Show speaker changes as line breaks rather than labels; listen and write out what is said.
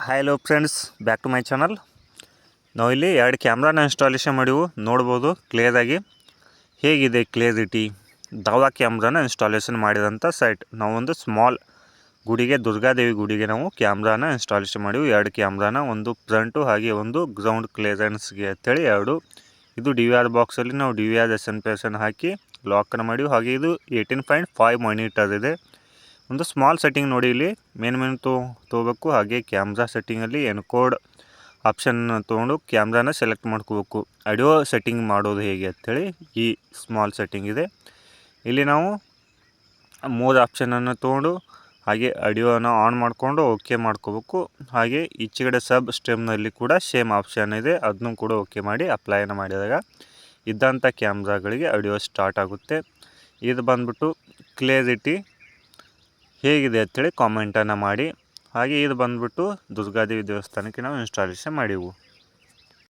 Hi hello friends, back to my channel. ನಾವು ಇಲ್ಲಿ 2 ಕ್ಯಾಮ್ರಾನ ಇನ್ಸ್ಟಾಲೇಷನ್ ಮಾಡಿವು. ನೋಡ್ಬೋದು ಕ್ಲಿಯರಾಗಿ ಹೇಗಿದೆ ಕ್ಲಿಯರಿಟಿ. ದಾವಾ ಕ್ಯಾಮ್ರಾನ ಇನ್ಸ್ಟಾಲೇಷನ್ ಮಾಡಿದಂಥ ಸೈಟ್. ನಾವೊಂದು ಸ್ಮಾಲ್ ಗುಡಿಗೆ, ದುರ್ಗಾದೇವಿ ಗುಡಿಗೆ ನಾವು ಕ್ಯಾಮ್ರಾನ ಇನ್ಸ್ಟಾಲೇಷನ್ ಮಾಡಿವು. 2 ಕ್ಯಾಮ್ರಾನ, ಒಂದು ಫ್ರಂಟು ಹಾಗೆ ಒಂದು ಗ್ರೌಂಡ್ ಕ್ಲಿಯರೆನ್ಸ್ಗೆ ಅಂತೇಳಿ 2. ಇದು DVR ಬಾಕ್ಸಲ್ಲಿ ನಾವು DVR SNPSN ಹಾಕಿ ಲಾಕನ್ನು ಮಾಡಿವು. ಹಾಗೆ ಇದು 18.5 ಮಾನಿಟರ್ ಇದೆ. ಒಂದು ಸ್ಮಾಲ್ ಸೆಟ್ಟಿಂಗ್ ನೋಡಿ, ಇಲ್ಲಿ ಮೇನ್ ತೊಗೋಬೇಕು. ಹಾಗೆ ಕ್ಯಾಮ್ರಾ ಸೆಟ್ಟಿಂಗಲ್ಲಿ ಎನ್ಕೋಡ್ ಆಪ್ಷನ್ ತೊಗೊಂಡು ಕ್ಯಾಮ್ರಾನ ಸೆಲೆಕ್ಟ್ ಮಾಡ್ಕೋಬೇಕು. ಆಡಿಯೋ ಸೆಟ್ಟಿಂಗ್ ಮಾಡೋದು ಹೇಗೆ ಅಂಥೇಳಿ ಈ ಸ್ಮಾಲ್ ಸೆಟ್ಟಿಂಗ್ ಇದೆ. ಇಲ್ಲಿ ನಾವು 3 ಆಪ್ಷನನ್ನು ತೊಗೊಂಡು ಹಾಗೆ ಆಡಿಯೋನ ಆನ್ ಮಾಡಿಕೊಂಡು ಓಕೆ ಮಾಡ್ಕೋಬೇಕು. ಹಾಗೆ ಈಚೆಗಡೆ ಸಬ್ ಸ್ಟ್ರೀಮ್ನಲ್ಲಿ ಕೂಡ ಸೇಮ್ ಆಪ್ಷನ್ ಇದೆ, ಅದನ್ನು ಕೂಡ ಓಕೆ ಮಾಡಿ ಅಪ್ಲೈನ ಮಾಡಿದಾಗ ಇದ್ದಂಥ ಕ್ಯಾಮ್ರಾಗಳಿಗೆ ಆಡಿಯೋ ಸ್ಟಾರ್ಟ್ ಆಗುತ್ತೆ. ಇದು ಬಂದ್ಬಿಟ್ಟು ಕ್ಲಿಯರಿಟಿ ಹೇಗಿದೆ ಅಂಥೇಳಿ ಕಾಮೆಂಟನ್ನು ಮಾಡಿ. ಹಾಗೆ ಇದು ಬಂದ್ಬಿಟ್ಟು ದುರ್ಗಾದೇವಿ ದೇವಸ್ಥಾನಕ್ಕೆ ನಾವು ಇನ್ಸ್ಟಾಲೇಷನ್ ಮಾಡಿವು.